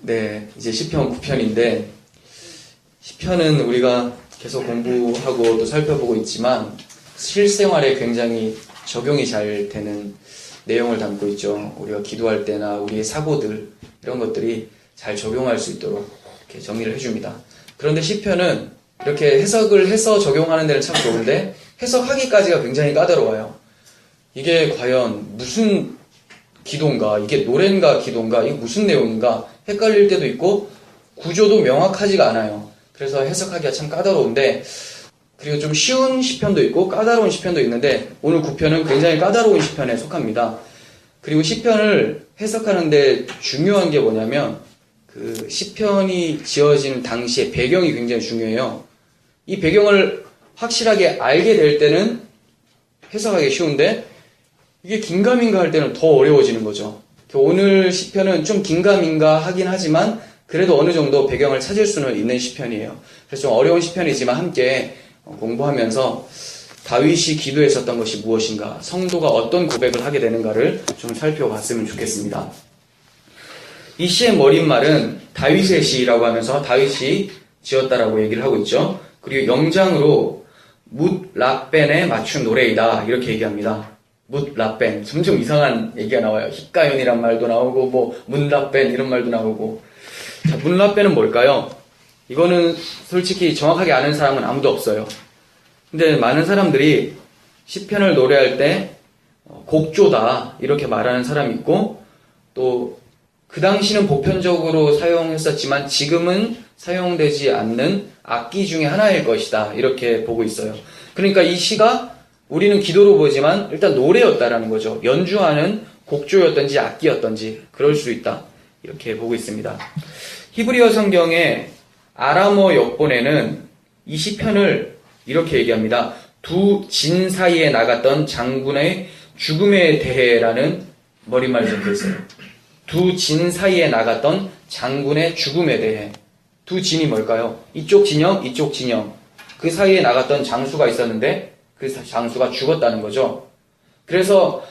네, 이제 시편 9편인데 시편은 우리가 계속 공부하고 또 살펴보고 있지만 실생활에 굉장히 적용이 잘 되는 내용을 담고 있죠. 우리가 기도할 때나 우리의 사고들 이런 것들이 잘 적용할 수 있도록 이렇게 정리를 해줍니다. 그런데 시편은 이렇게 해석을 해서 적용하는 데는 참 좋은데 해석하기까지가 굉장히 까다로워요. 이게 과연 무슨 기도인가, 이게 노래인가 기도인가, 이게 무슨 내용인가 헷갈릴 때도 있고 구조도 명확하지가 않아요. 그래서 해석하기가 참 까다로운데, 그리고 좀 쉬운 시편도 있고 까다로운 시편도 있는데 오늘 9편은 굉장히 까다로운 시편에 속합니다. 그리고 시편을 해석하는데 중요한 게 뭐냐면 그 시편이 지어진 당시의 배경이 굉장히 중요해요. 이 배경을 확실하게 알게 될 때는 해석하기 쉬운데 이게 긴가민가 할 때는 더 어려워지는 거죠. 오늘 시편은 좀 긴가민가 하긴 하지만 그래도 어느 정도 배경을 찾을 수는 있는 시편이에요. 그래서 좀 어려운 시편이지만 함께 공부하면서 다윗이 기도했었던 것이 무엇인가, 성도가 어떤 고백을 하게 되는가를 좀 살펴봤으면 좋겠습니다. 이 시의 머릿말은 다윗의 시라고 하면서 다윗이 지었다라고 얘기를 하고 있죠. 그리고 영장으로 뭇 라벤에 맞춘 노래이다 이렇게 얘기합니다. 뭇 라벤, 점점 이상한 얘기가 나와요. 힙가연이란 말도 나오고 뭐 문라벤 이런 말도 나오고. 자, 문라벤은 뭘까요? 이거는 솔직히 정확하게 아는 사람은 아무도 없어요. 근데 많은 사람들이 시편을 노래할 때 곡조다 이렇게 말하는 사람이 있고, 또 그 당시는 보편적으로 사용했었지만 지금은 사용되지 않는 악기 중에 하나일 것이다 이렇게 보고 있어요. 그러니까 이 시가 우리는 기도로 보지만 일단 노래였다라는 거죠. 연주하는 곡조였던지 악기였던지 그럴 수 있다 이렇게 보고 있습니다. 히브리어 성경의 아람어 역본에는 이 시편을 이렇게 얘기합니다. 두 진 사이에 나갔던 장군의 죽음에 대해라는 머릿말이 적혀 있어요. 두 진 사이에 나갔던 장군의 죽음에 대해. 두 진이 뭘까요? 이쪽 진영, 이쪽 진영. 그 사이에 나갔던 장수가 있었는데 그 장수가 죽었다는 거죠. 그래서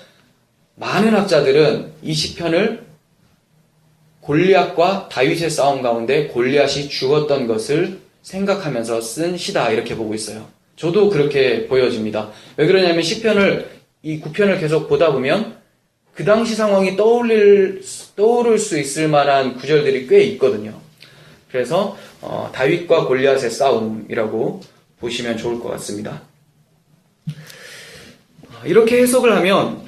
많은 학자들은 이 시편을 골리앗과 다윗의 싸움 가운데 골리앗이 죽었던 것을 생각하면서 쓴 시다 이렇게 보고 있어요. 저도 그렇게 보여집니다. 왜 그러냐면 시편을 이 9편을 계속 보다 보면 그 당시 상황이 떠오를 수 있을 만한 구절들이 꽤 있거든요. 그래서 다윗과 골리앗의 싸움이라고 보시면 좋을 것 같습니다. 이렇게 해석을 하면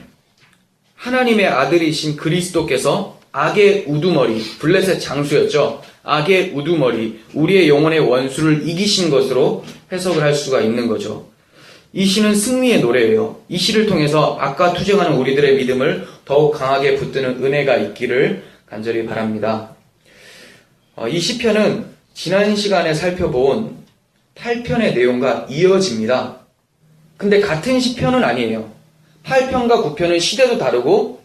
하나님의 아들이신 그리스도께서 악의 우두머리, 블레셋 장수였죠. 악의 우두머리, 우리의 영혼의 원수를 이기신 것으로 해석을 할 수가 있는 거죠. 이 시는 승리의 노래예요. 이 시를 통해서 악과 투쟁하는 우리들의 믿음을 더욱 강하게 붙드는 은혜가 있기를 간절히 바랍니다. 이 시편은 지난 시간에 살펴본 8편의 내용과 이어집니다. 근데 같은 시편은 아니에요. 8편과 9편은 시대도 다르고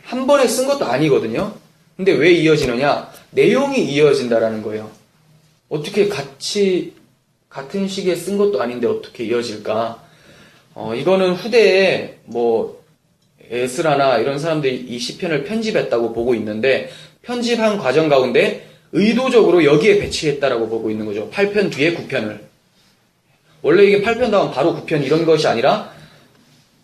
한 번에 쓴 것도 아니거든요. 근데 왜 이어지느냐? 내용이 이어진다라는 거예요. 어떻게 같은 시기에 쓴 것도 아닌데 어떻게 이어질까? 이거는 후대에 에스라나 이런 사람들이 이 시편을 편집했다고 보고 있는데 편집한 과정 가운데 의도적으로 여기에 배치했다라고 보고 있는 거죠. 8편 뒤에 9편을. 원래 이게 8편 다음 바로 9편 이런 것이 아니라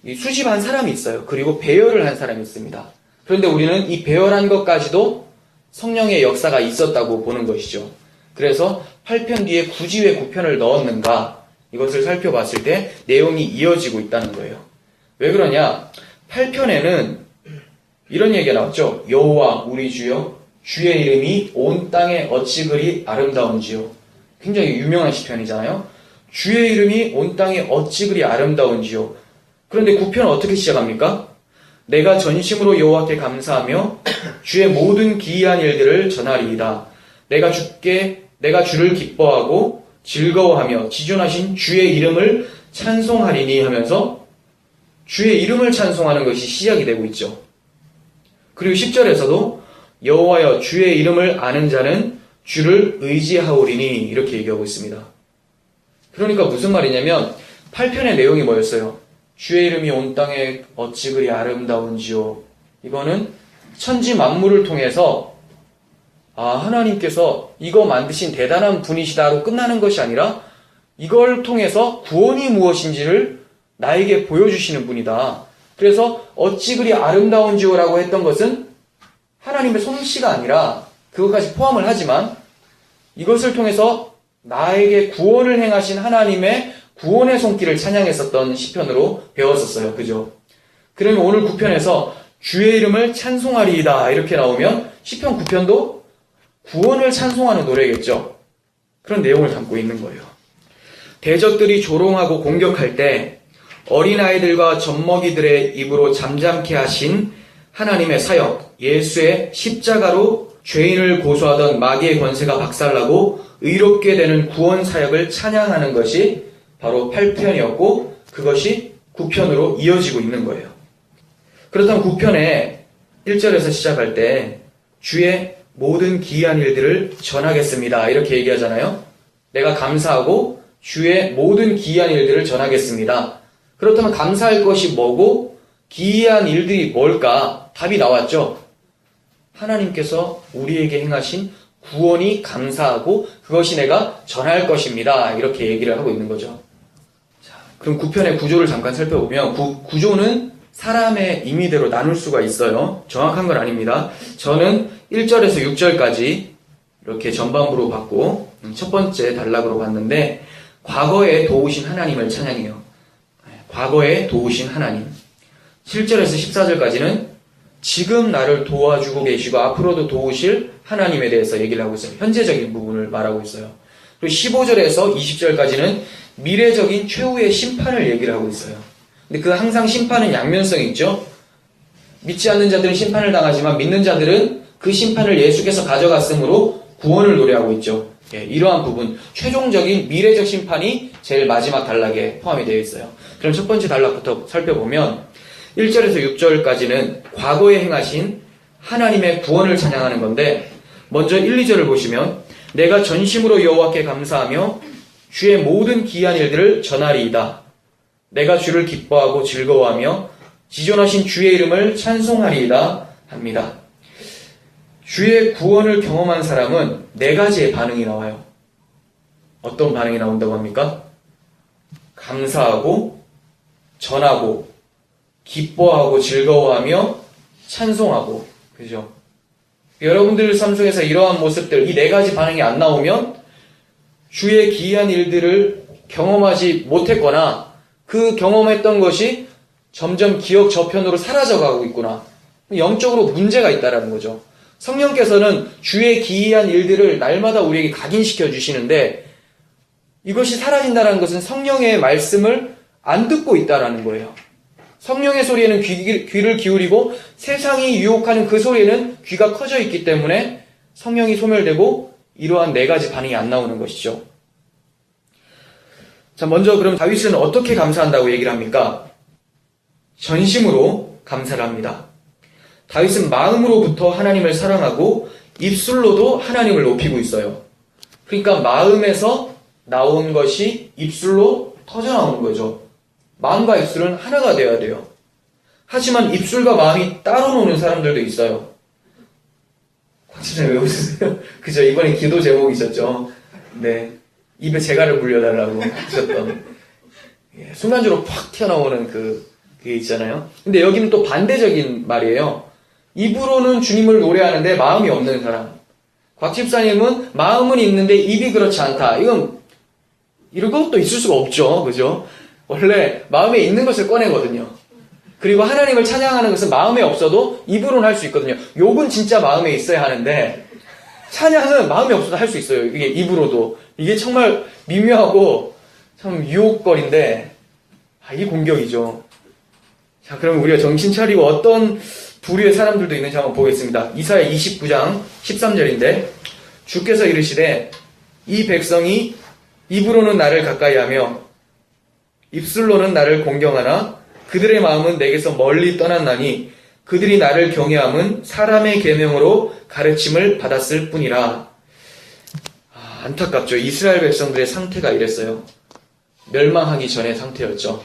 수집한 사람이 있어요. 그리고 배열을 한 사람이 있습니다. 그런데 우리는 이 배열한 것까지도 성령의 역사가 있었다고 보는 것이죠. 그래서 8편 뒤에 굳이 왜 9편을 넣었는가? 이것을 살펴봤을 때 내용이 이어지고 있다는 거예요. 왜 그러냐? 8편에는 이런 얘기가 나왔죠. 여호와 우리 주여, 주의 이름이 온 땅에 어찌 그리 아름다운지요. 굉장히 유명한 시편이잖아요. 주의 이름이 온 땅에 어찌 그리 아름다운지요. 그런데 9편은 어떻게 시작합니까? 내가 전심으로 여호와께 감사하며 주의 모든 기이한 일들을 전하리이다. 내가 주를 기뻐하고 즐거워하며 지존하신 주의 이름을 찬송하리니 하면서 주의 이름을 찬송하는 것이 시작이 되고 있죠. 그리고 10절에서도 여호와여 주의 이름을 아는 자는 주를 의지하오리니 이렇게 얘기하고 있습니다. 그러니까 무슨 말이냐면 8편의 내용이 뭐였어요? 주의 이름이 온 땅에 어찌 그리 아름다운지요. 이거는 천지 만물을 통해서 하나님께서 이거 만드신 대단한 분이시다로 끝나는 것이 아니라 이걸 통해서 구원이 무엇인지를 나에게 보여주시는 분이다. 그래서 어찌 그리 아름다운지요라고 했던 것은 하나님의 솜씨가 아니라 그것까지 포함을 하지만 이것을 통해서 나에게 구원을 행하신 하나님의 구원의 손길을 찬양했었던 시편으로 배웠었어요. 그죠? 그러면 오늘 9편에서 주의 이름을 찬송하리이다 이렇게 나오면 시편 9편도 구원을 찬송하는 노래겠죠. 그런 내용을 담고 있는 거예요. 대적들이 조롱하고 공격할 때 어린아이들과 젖먹이들의 입으로 잠잠케 하신 하나님의 사역, 예수의 십자가로 죄인을 고소하던 마귀의 권세가 박살나고 의롭게 되는 구원 사역을 찬양하는 것이 바로 8편이었고 그것이 9편으로 이어지고 있는 거예요. 그렇다면 9편의 1절에서 시작할 때 주의 모든 기이한 일들을 전하겠습니다. 이렇게 얘기하잖아요. 내가 감사하고 주의 모든 기이한 일들을 전하겠습니다. 그렇다면 감사할 것이 뭐고 기이한 일들이 뭘까? 답이 나왔죠. 하나님께서 우리에게 행하신 구원이 감사하고 그것이 내가 전할 것입니다. 이렇게 얘기를 하고 있는 거죠. 자, 그럼 9편의 구조를 잠깐 살펴보면 구조는 사람의 임의대로 나눌 수가 있어요. 정확한 건 아닙니다. 저는 1절에서 6절까지 이렇게 전반부로 봤고 첫 번째 단락으로 봤는데 과거에 도우신 하나님을 찬양해요. 과거에 도우신 하나님. 7절에서 14절까지는 지금 나를 도와주고 계시고 앞으로도 도우실 하나님에 대해서 얘기를 하고 있어요. 현재적인 부분을 말하고 있어요. 그리고 15절에서 20절까지는 미래적인 최후의 심판을 얘기를 하고 있어요. 근데 그 항상 심판은 양면성이 있죠. 믿지 않는 자들은 심판을 당하지만 믿는 자들은 그 심판을 예수께서 가져갔으므로 구원을 노래하고 있죠. 이러한 부분, 최종적인 미래적 심판이 제일 마지막 단락에 포함이 되어 있어요. 그럼 첫 번째 단락부터 살펴보면 1절에서 6절까지는 과거에 행하신 하나님의 구원을 찬양하는 건데 먼저 1, 2절을 보시면 내가 전심으로 여호와께 감사하며 주의 모든 기이한 일들을 전하리이다. 내가 주를 기뻐하고 즐거워하며 지존하신 주의 이름을 찬송하리이다 합니다. 주의 구원을 경험한 사람은 네 가지의 반응이 나와요. 어떤 반응이 나온다고 합니까? 감사하고 전하고 기뻐하고 즐거워하며 찬송하고, 그죠? 여러분들 삶 속에서 이러한 모습들, 이 네 가지 반응이 안 나오면 주의 기이한 일들을 경험하지 못했거나 그 경험했던 것이 점점 기억 저편으로 사라져가고 있구나. 영적으로 문제가 있다라는 거죠. 성령께서는 주의 기이한 일들을 날마다 우리에게 각인시켜 주시는데 이것이 사라진다는 것은 성령의 말씀을 안 듣고 있다라는 거예요. 성령의 소리에는 귀를 기울이고 세상이 유혹하는 그 소리에는 귀가 커져 있기 때문에 성령이 소멸되고 이러한 네 가지 반응이 안 나오는 것이죠. 자, 먼저 그럼 다윗은 어떻게 감사한다고 얘기를 합니까? 전심으로 감사를 합니다. 다윗은 마음으로부터 하나님을 사랑하고 입술로도 하나님을 높이고 있어요. 그러니까 마음에서 나온 것이 입술로 터져나오는 거죠. 마음과 입술은 하나가 되어야 돼요. 하지만 입술과 마음이 따로 노는 사람들도 있어요. 곽지사님 왜 웃으세요? 그죠? 이번에 기도 제목이셨죠? 네. 입에 재갈을 물려달라고 하셨던. 순간적으로 팍 튀어나오는 그게 있잖아요. 근데 여기는 또 반대적인 말이에요. 입으로는 주님을 노래하는데 마음이 없는 사람. 곽 집사님은 마음은 있는데 입이 그렇지 않다. 이런 것도 있을 수가 없죠. 그죠? 원래 마음에 있는 것을 꺼내거든요. 그리고 하나님을 찬양하는 것은 마음에 없어도 입으로는 할 수 있거든요. 욕은 진짜 마음에 있어야 하는데 찬양은 마음에 없어도 할 수 있어요. 이게 입으로도. 이게 정말 미묘하고 참 유혹거리인데 이 공격이죠. 자, 그럼 우리가 정신 차리고 어떤 부류의 사람들도 있는지 한번 보겠습니다. 이사야 29장 13절인데 주께서 이르시되 이 백성이 입으로는 나를 가까이하며 입술로는 나를 공경하나 그들의 마음은 내게서 멀리 떠났나니 그들이 나를 경외함은 사람의 계명으로 가르침을 받았을 뿐이라. 안타깝죠. 이스라엘 백성들의 상태가 이랬어요. 멸망하기 전의 상태였죠.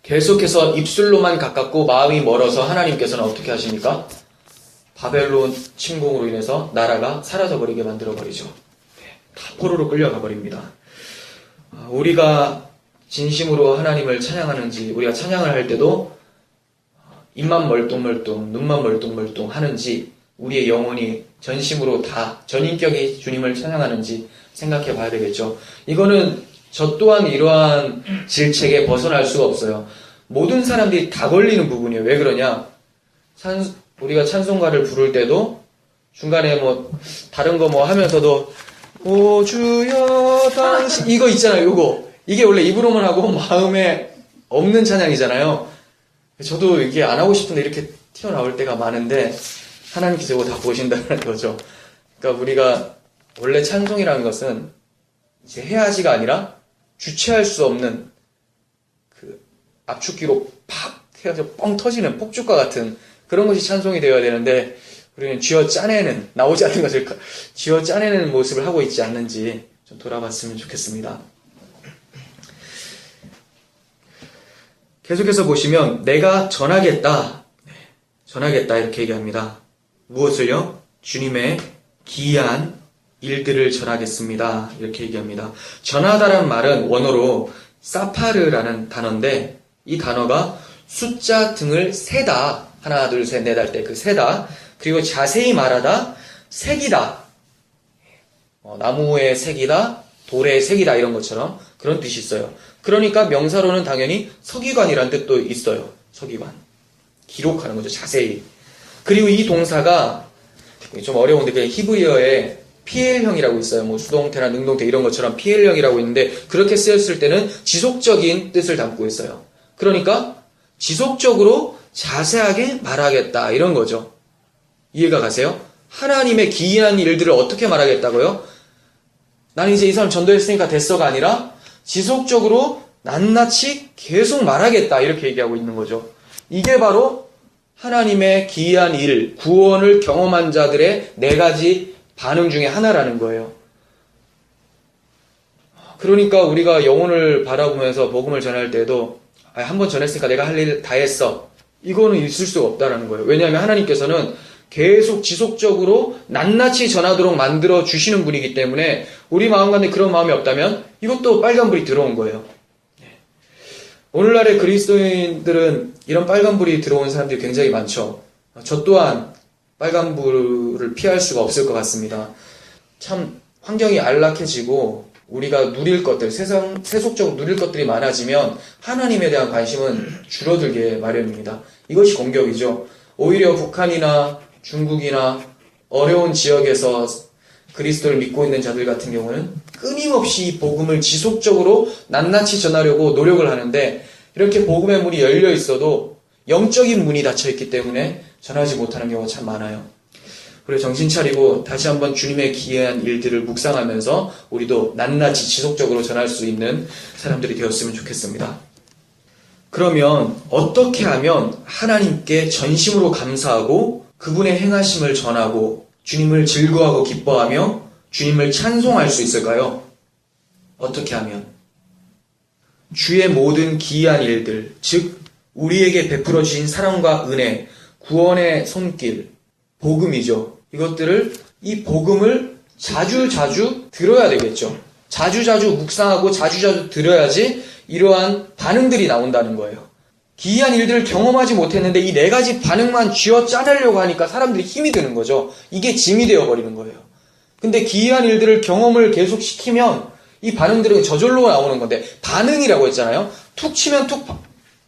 계속해서 입술로만 가깝고 마음이 멀어서 하나님께서는 어떻게 하십니까? 바벨론 침공으로 인해서 나라가 사라져버리게 만들어버리죠. 다 포로로 끌려가 버립니다. 우리가 진심으로 하나님을 찬양하는지, 우리가 찬양을 할 때도 입만 멀뚱멀뚱, 눈만 멀뚱멀뚱 하는지, 우리의 영혼이 전심으로 다 전인격이 주님을 찬양하는지 생각해 봐야 되겠죠. 이거는 저 또한 이러한 질책에 벗어날 수가 없어요. 모든 사람들이 다 걸리는 부분이에요. 왜 그러냐? 우리가 찬송가를 부를 때도 중간에 다른 거 하면서도 오 주여 당신 이거 있잖아요. 요거 이게 원래 입으로만 하고 마음에 없는 찬양이잖아요. 저도 이게 안 하고 싶은데 이렇게 튀어나올 때가 많은데 하나님께서 이거 다 보신다는 거죠. 그러니까 우리가 원래 찬송이라는 것은 이제 해야지가 아니라 주체할 수 없는 그 압축기로 팍 해서 뻥 터지는 폭죽과 같은 그런 것이 찬송이 되어야 되는데 우리는 쥐어 짜내는, 나오지 않는 것을 쥐어 짜내는 모습을 하고 있지 않는지 좀 돌아봤으면 좋겠습니다. 계속해서 보시면 내가 전하겠다 이렇게 얘기합니다. 무엇을요? 주님의 기이한 일들을 전하겠습니다. 이렇게 얘기합니다. 전하다라는 말은 원어로 사파르라는 단어인데 이 단어가 숫자 등을 세다. 하나, 둘, 셋, 넷 할 때 그 세다. 그리고 자세히 말하다, 색이다. 나무의 색이다, 돌의 색이다 이런 것처럼 그런 뜻이 있어요. 그러니까 명사로는 당연히 서기관이라는 뜻도 있어요. 서기관. 기록하는 거죠. 자세히. 그리고 이 동사가 좀 어려운데 그냥 히브리어에 PL형이라고 있어요. 수동태나 능동태 이런 것처럼 PL형이라고 있는데 그렇게 쓰였을 때는 지속적인 뜻을 담고 있어요. 그러니까 지속적으로 자세하게 말하겠다 이런 거죠. 이해가 가세요? 하나님의 기이한 일들을 어떻게 말하겠다고요? 나는 이제 이 사람 전도했으니까 됐어가 아니라 지속적으로 낱낱이 계속 말하겠다 이렇게 얘기하고 있는 거죠. 이게 바로 하나님의 기이한 일, 구원을 경험한 자들의 4가지 반응 중에 하나라는 거예요. 그러니까 우리가 영혼을 바라보면서 복음을 전할 때도 한번 전했으니까 내가 할 일 다 했어. 이거는 있을 수가 없다라는 거예요. 왜냐하면 하나님께서는 계속 지속적으로 낱낱이 전하도록 만들어 주시는 분이기 때문에 우리 마음 가운데 그런 마음이 없다면 이것도 빨간불이 들어온 거예요. 오늘날의 그리스도인들은 이런 빨간불이 들어온 사람들이 굉장히 많죠. 저 또한 빨간불을 피할 수가 없을 것 같습니다. 참 환경이 안락해지고 우리가 누릴 것들, 세속적으로 누릴 것들이 많아지면 하나님에 대한 관심은 줄어들게 마련입니다. 이것이 공격이죠. 오히려 북한이나 중국이나 어려운 지역에서 그리스도를 믿고 있는 자들 같은 경우는 끊임없이 복음을 지속적으로 낱낱이 전하려고 노력을 하는데 이렇게 복음의 문이 열려 있어도 영적인 문이 닫혀 있기 때문에 전하지 못하는 경우가 참 많아요. 우리 정신 차리고 다시 한번 주님의 기이한 일들을 묵상하면서 우리도 낱낱이 지속적으로 전할 수 있는 사람들이 되었으면 좋겠습니다. 그러면 어떻게 하면 하나님께 전심으로 감사하고 그분의 행하심을 전하고 주님을 즐거워하고 기뻐하며 주님을 찬송할 수 있을까요? 어떻게 하면? 주의 모든 기이한 일들, 즉 우리에게 베풀어 주신 사랑과 은혜, 구원의 손길, 복음이죠. 이 복음을 자주자주 들어야 되겠죠. 자주자주 묵상하고 자주자주 들어야지 이러한 반응들이 나온다는 거예요. 기이한 일들을 경험하지 못했는데 이 4가지 반응만 쥐어 짜내려고 하니까 사람들이 힘이 드는 거죠. 이게 짐이 되어버리는 거예요. 근데 기이한 일들을 경험을 계속 시키면 이 반응들은 저절로 나오는 건데 반응이라고 했잖아요. 툭 치면 툭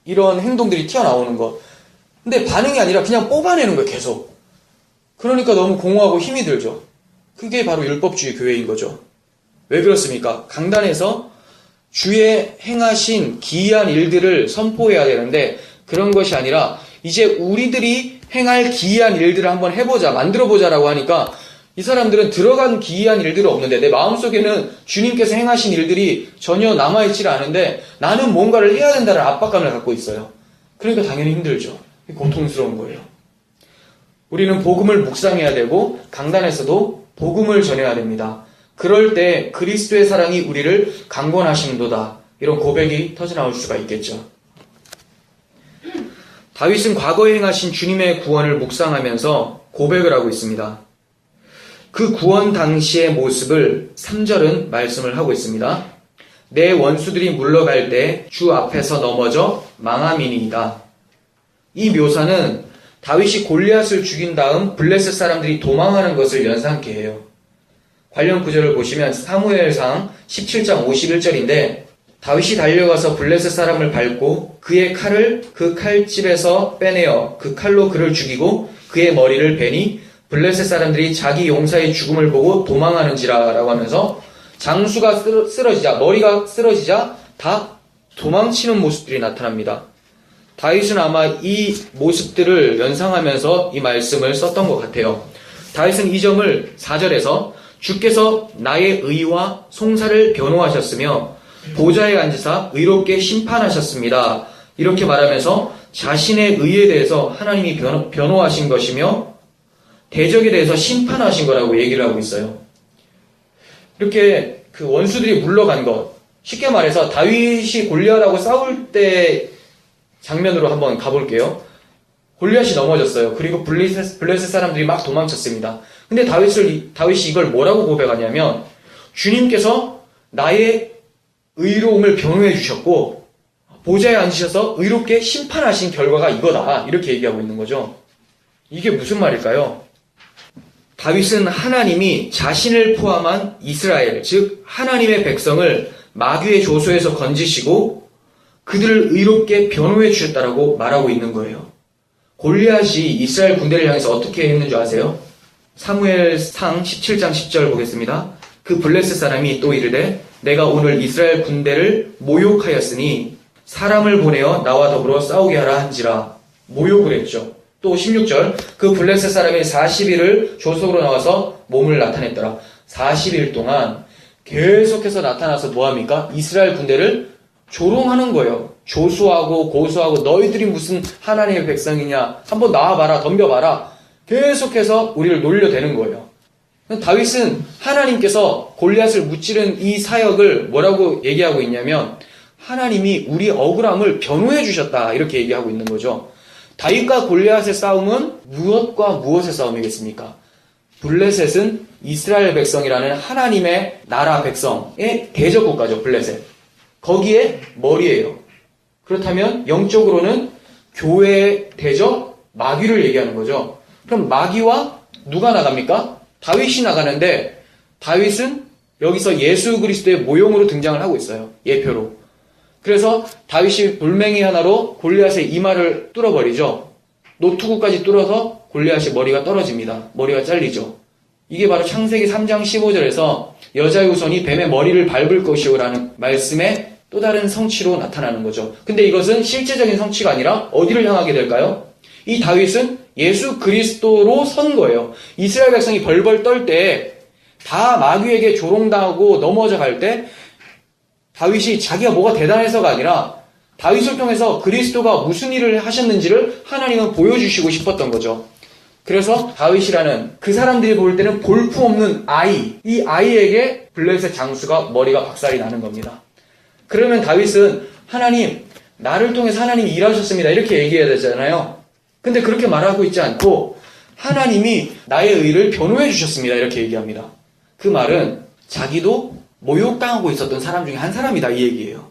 이런 행동들이 튀어나오는 거. 근데 반응이 아니라 그냥 뽑아내는 거예요. 계속. 그러니까 너무 공허하고 힘이 들죠. 그게 바로 율법주의 교회인 거죠. 왜 그렇습니까? 강단에서 주의 행하신 기이한 일들을 선포해야 되는데 그런 것이 아니라 이제 우리들이 행할 기이한 일들을 한번 해보자, 만들어보자라고 하니까 이 사람들은 들어간 기이한 일들은 없는데 내 마음속에는 주님께서 행하신 일들이 전혀 남아있지 않은데 나는 뭔가를 해야 된다는 압박감을 갖고 있어요. 그러니까 당연히 힘들죠. 고통스러운 거예요. 우리는 복음을 묵상해야 되고 강단에서도 복음을 전해야 됩니다. 그럴 때 그리스도의 사랑이 우리를 강권하시는도다. 이런 고백이 터져나올 수가 있겠죠. 다윗은 과거에 행하신 주님의 구원을 묵상하면서 고백을 하고 있습니다. 그 구원 당시의 모습을 3절은 말씀을 하고 있습니다. 내 원수들이 물러갈 때 주 앞에서 넘어져 망함이니이다. 이 묘사는 다윗이 골리앗을 죽인 다음 블레셋 사람들이 도망하는 것을 연상케 해요. 관련 구절을 보시면 사무엘상 17장 51절인데 다윗이 달려가서 블레셋 사람을 밟고 그의 칼을 그 칼집에서 빼내어 그 칼로 그를 죽이고 그의 머리를 베니 블레셋 사람들이 자기 용사의 죽음을 보고 도망하는지라 라고 하면서 장수가 쓰러지자 머리가 쓰러지자 다 도망치는 모습들이 나타납니다. 다윗은 아마 이 모습들을 연상하면서 이 말씀을 썼던 것 같아요. 다윗은 이 점을 4절에서 주께서 나의 의와 송사를 변호하셨으며 보좌에 앉으사 의롭게 심판하셨습니다. 이렇게 말하면서 자신의 의에 대해서 하나님이 변호하신 것이며 대적에 대해서 심판하신 거라고 얘기를 하고 있어요. 이렇게 그 원수들이 물러간 것, 쉽게 말해서 다윗이 골리앗하고 싸울 때 장면으로 한번 가볼게요. 골리앗이 넘어졌어요. 그리고 블레셋 사람들이 막 도망쳤습니다. 근데 다윗이 이걸 뭐라고 고백하냐면 주님께서 나의 의로움을 변호해 주셨고 보좌에 앉으셔서 의롭게 심판하신 결과가 이거다. 이렇게 얘기하고 있는 거죠. 이게 무슨 말일까요? 다윗은 하나님이 자신을 포함한 이스라엘, 즉 하나님의 백성을 마귀의 조소에서 건지시고 그들을 의롭게 변호해 주셨다라고 말하고 있는 거예요. 골리앗이 이스라엘 군대를 향해서 어떻게 했는 줄 아세요? 사무엘상 17장 10절 보겠습니다. 그 블레셋 사람이 또 이르되 내가 오늘 이스라엘 군대를 모욕하였으니 사람을 보내어 나와 더불어 싸우게 하라 한지라. 모욕을 했죠. 또 16절 그 블레셋 사람이 40일을 조속으로 나와서 몸을 나타냈더라. 40일 동안 계속해서 나타나서 뭐합니까? 이스라엘 군대를 조롱하는 거예요. 조수하고 고수하고 너희들이 무슨 하나님의 백성이냐. 한번 나와봐라. 덤벼봐라. 계속해서 우리를 놀려대는 거예요. 다윗은 하나님께서 골리앗을 무찌른 이 사역을 뭐라고 얘기하고 있냐면 하나님이 우리 억울함을 변호해 주셨다. 이렇게 얘기하고 있는 거죠. 다윗과 골리앗의 싸움은 무엇과 무엇의 싸움이겠습니까? 블레셋은 이스라엘 백성이라는 하나님의 나라 백성의 대적국가죠. 블레셋. 거기에 머리예요. 그렇다면 영적으로는 교회의 대적 마귀를 얘기하는 거죠. 그럼 마귀와 누가 나갑니까? 다윗이 나가는데 다윗은 여기서 예수 그리스도의 모형으로 등장을 하고 있어요. 예표로. 그래서 다윗이 돌멩이 하나로 골리앗의 이마를 뚫어버리죠. 노투구까지 뚫어서 골리앗의 머리가 떨어집니다. 머리가 잘리죠. 이게 바로 창세기 3장 15절에서 여자의 후손이 뱀의 머리를 밟을 것이오라는 말씀의 또 다른 성취로 나타나는 거죠. 근데 이것은 실제적인 성취가 아니라 어디를 향하게 될까요? 이 다윗은 예수 그리스도로 선 거예요. 이스라엘 백성이 벌벌 떨 때 다 마귀에게 조롱당하고 넘어져 갈 때 다윗이 자기가 뭐가 대단해서가 아니라 다윗을 통해서 그리스도가 무슨 일을 하셨는지를 하나님은 보여주시고 싶었던 거죠. 그래서 다윗이라는 그 사람들이 볼 때는 볼품없는 아이, 이 아이에게 블레셋 장수가 머리가 박살이 나는 겁니다. 그러면 다윗은 하나님, 나를 통해서 하나님이 일하셨습니다. 이렇게 얘기해야 되잖아요. 근데 그렇게 말하고 있지 않고 하나님이 나의 의를 변호해 주셨습니다. 이렇게 얘기합니다. 그 말은 자기도 모욕당하고 있었던 사람 중에 한 사람이다 이 얘기예요.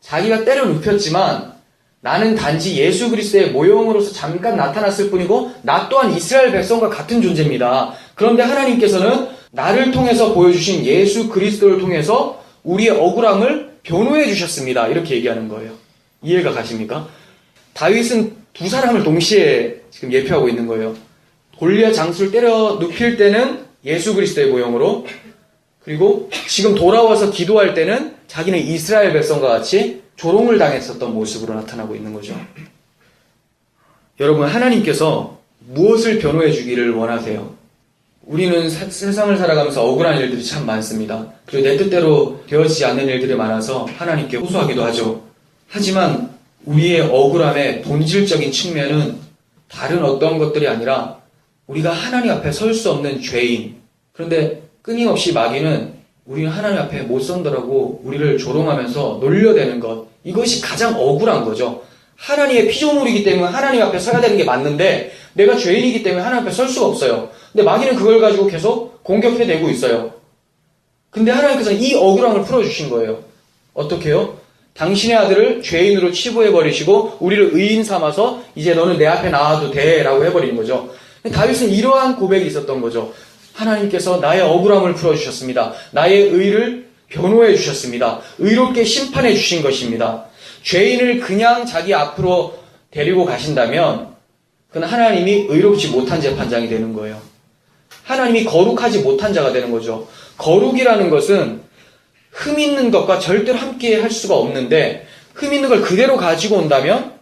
자기가 때려 눕혔지만 나는 단지 예수 그리스도의 모형으로서 잠깐 나타났을 뿐이고 나 또한 이스라엘 백성과 같은 존재입니다. 그런데 하나님께서는 나를 통해서 보여주신 예수 그리스도를 통해서 우리의 억울함을 변호해 주셨습니다. 이렇게 얘기하는 거예요. 이해가 가십니까? 다윗은 두 사람을 동시에 지금 예표하고 있는 거예요. 골리앗 장수를 때려 눕힐 때는 예수 그리스도의 모형으로, 그리고 지금 돌아와서 기도할 때는 자기는 이스라엘 백성과 같이 조롱을 당했었던 모습으로 나타나고 있는 거죠. 여러분, 하나님께서 무엇을 변호해 주기를 원하세요? 우리는 세상을 살아가면서 억울한 일들이 참 많습니다. 그리고 내 뜻대로 되어지지 않는 일들이 많아서 하나님께 호소하기도 하죠. 하지만 우리의 억울함의 본질적인 측면은 다른 어떤 것들이 아니라 우리가 하나님 앞에 설 수 없는 죄인. 그런데 끊임없이 마귀는 우리는 하나님 앞에 못 선더라고 우리를 조롱하면서 놀려대는 것. 이것이 가장 억울한 거죠. 하나님의 피조물이기 때문에 하나님 앞에 서야 되는 게 맞는데 내가 죄인이기 때문에 하나님 앞에 설 수가 없어요. 근데 마귀는 그걸 가지고 계속 공격해내고 있어요. 근데 하나님께서는 이 억울함을 풀어주신 거예요. 어떻게 해요? 당신의 아들을 죄인으로 치부해버리시고 우리를 의인 삼아서 이제 너는 내 앞에 나와도 돼 라고 해버리는 거죠. 다윗은 이러한 고백이 있었던 거죠. 하나님께서 나의 억울함을 풀어주셨습니다. 나의 의를 변호해 주셨습니다. 의롭게 심판해 주신 것입니다. 죄인을 그냥 자기 앞으로 데리고 가신다면 그건 하나님이 의롭지 못한 재판장이 되는 거예요. 하나님이 거룩하지 못한 자가 되는 거죠. 거룩이라는 것은 흠 있는 것과 절대로 함께 할 수가 없는데 흠 있는 걸 그대로 가지고 온다면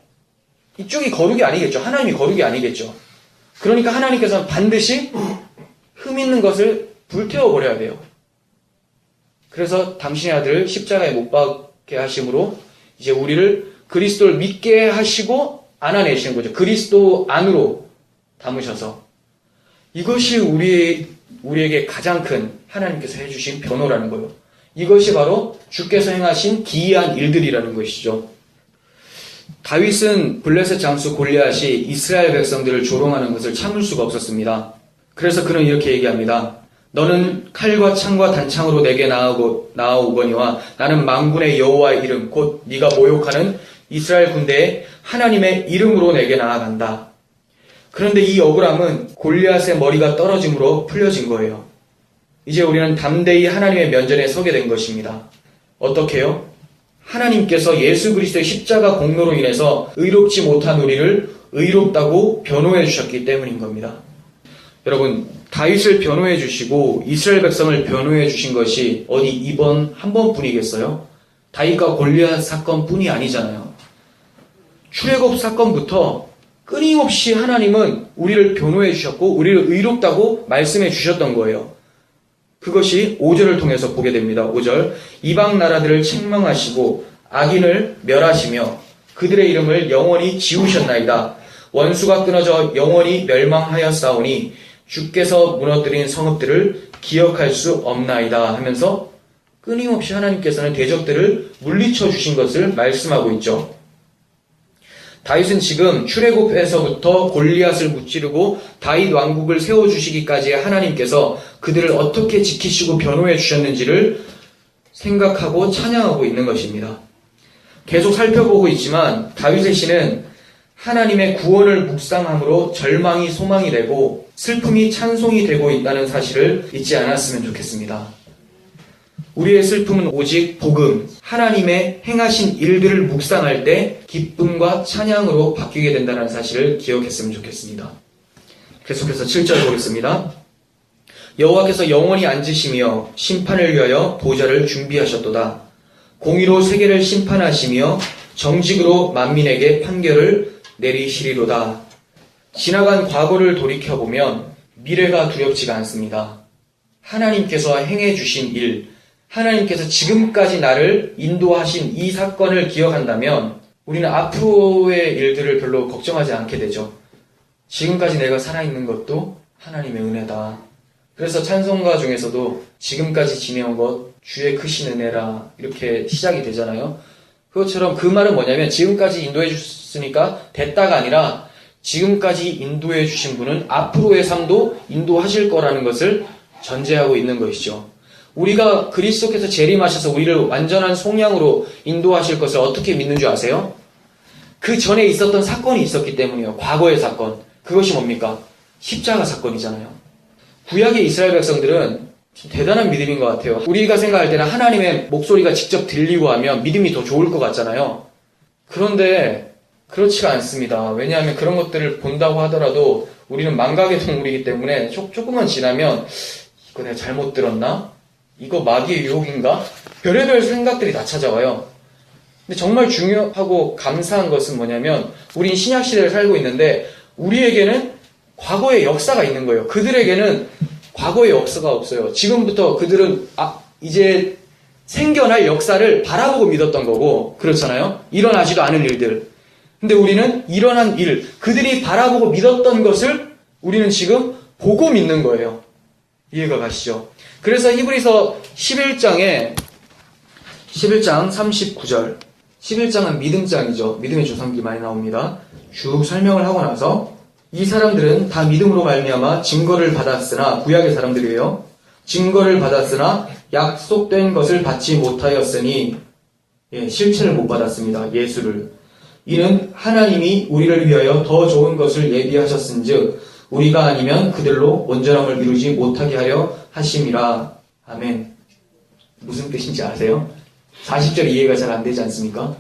이쪽이 거룩이 아니겠죠. 하나님이 거룩이 아니겠죠. 그러니까 하나님께서는 반드시 흠 있는 것을 불태워버려야 돼요. 그래서 당신의 아들을 십자가에 못 박게 하심으로 이제 우리를 그리스도를 믿게 하시고 안아내시는 거죠. 그리스도 안으로 담으셔서. 이것이 우리에게 가장 큰 하나님께서 해주신 변호라는 거예요. 이것이 바로 주께서 행하신 기이한 일들이라는 것이죠. 다윗은 블레셋 장수 골리앗이 이스라엘 백성들을 조롱하는 것을 참을 수가 없었습니다. 그래서 그는 이렇게 얘기합니다. 너는 칼과 창과 단창으로 내게 나아오거니와 나는 만군의 여호와의 이름 곧 네가 모욕하는 이스라엘 군대의 하나님의 이름으로 내게 나아간다. 그런데 이 억울함은 골리앗의 머리가 떨어짐으로 풀려진 거예요. 이제 우리는 담대히 하나님의 면전에 서게 된 것입니다. 어떻게 해요? 하나님께서 예수 그리스도의 십자가 공로로 인해서 의롭지 못한 우리를 의롭다고 변호해 주셨기 때문인 겁니다. 여러분, 다윗을 변호해 주시고 이스라엘 백성을 변호해 주신 것이 어디 이번 한 번뿐이겠어요? 다윗과 골리앗 사건뿐이 아니잖아요. 출애굽 사건부터 끊임없이 하나님은 우리를 변호해 주셨고 우리를 의롭다고 말씀해 주셨던 거예요. 그것이 5절을 통해서 보게 됩니다. 5절 이방 나라들을 책망하시고 악인을 멸하시며 그들의 이름을 영원히 지우셨나이다. 원수가 끊어져 영원히 멸망하였사오니 주께서 무너뜨린 성읍들을 기억할 수 없나이다 하면서 끊임없이 하나님께서는 대적들을 물리쳐 주신 것을 말씀하고 있죠. 다윗은 지금 출애굽에서부터 골리앗을 무찌르고 다윗 왕국을 세워주시기까지 하나님께서 그들을 어떻게 지키시고 변호해 주셨는지를 생각하고 찬양하고 있는 것입니다. 계속 살펴보고 있지만 다윗의 시는 하나님의 구원을 묵상함으로 절망이 소망이 되고 슬픔이 찬송이 되고 있다는 사실을 잊지 않았으면 좋겠습니다. 우리의 슬픔은 오직 복음, 하나님의 행하신 일들을 묵상할 때 기쁨과 찬양으로 바뀌게 된다는 사실을 기억했으면 좋겠습니다. 계속해서 7절 보겠습니다. 여호와께서 영원히 앉으시며 심판을 위하여 보좌를 준비하셨도다. 공의로 세계를 심판하시며 정직으로 만민에게 판결을 내리시리로다. 지나간 과거를 돌이켜보면 미래가 두렵지가 않습니다. 하나님께서 행해 주신 일, 하나님께서 지금까지 나를 인도하신 이 사건을 기억한다면 우리는 앞으로의 일들을 별로 걱정하지 않게 되죠. 지금까지 내가 살아있는 것도 하나님의 은혜다. 그래서 찬송가 중에서도 지금까지 지내온 것 주의 크신 은혜라 이렇게 시작이 되잖아요. 그것처럼 그 말은 뭐냐면 지금까지 인도해 주셨으니까 됐다가 아니라 지금까지 인도해 주신 분은 앞으로의 삶도 인도하실 거라는 것을 전제하고 있는 것이죠. 우리가 그리스도께서 재림하셔서 우리를 완전한 속량으로 인도하실 것을 어떻게 믿는 줄 아세요? 그 전에 있었던 사건이 있었기 때문이에요. 과거의 사건. 그것이 뭡니까? 십자가 사건이잖아요. 구약의 이스라엘 백성들은 좀 대단한 믿음인 것 같아요. 우리가 생각할 때는 하나님의 목소리가 직접 들리고 하면 믿음이 더 좋을 것 같잖아요. 그런데 그렇지가 않습니다. 왜냐하면 그런 것들을 본다고 하더라도 우리는 망각의 동물이기 때문에 조금만 지나면 이거 내가 잘못 들었나? 이거 마귀의 유혹인가? 별의별 생각들이 다 찾아와요. 근데 정말 중요하고 감사한 것은 뭐냐면 우린 신약시대를 살고 있는데 우리에게는 과거의 역사가 있는 거예요. 그들에게는 과거의 역사가 없어요. 지금부터 그들은 이제 생겨날 역사를 바라보고 믿었던 거고 그렇잖아요. 일어나지도 않은 일들. 근데 우리는 일어난 일, 그들이 바라보고 믿었던 것을 우리는 지금 보고 믿는 거예요. 이해가 가시죠? 그래서 히브리서 11장 39절 11장은 믿음장이죠. 믿음의 조상들이 많이 나옵니다. 쭉 설명을 하고 나서 이 사람들은 다 믿음으로 말미암아 증거를 받았으나, 구약의 사람들이에요. 증거를 받았으나 약속된 것을 받지 못하였으니, 실체를 못 받았습니다. 예수를. 이는 하나님이 우리를 위하여 더 좋은 것을 예비하셨은즉 우리가 아니면 그들로 온전함을 이루지 못하게 하려 하심이라. 아멘. 무슨 뜻인지 아세요? 40절 이해가 잘 안 되지 않습니까?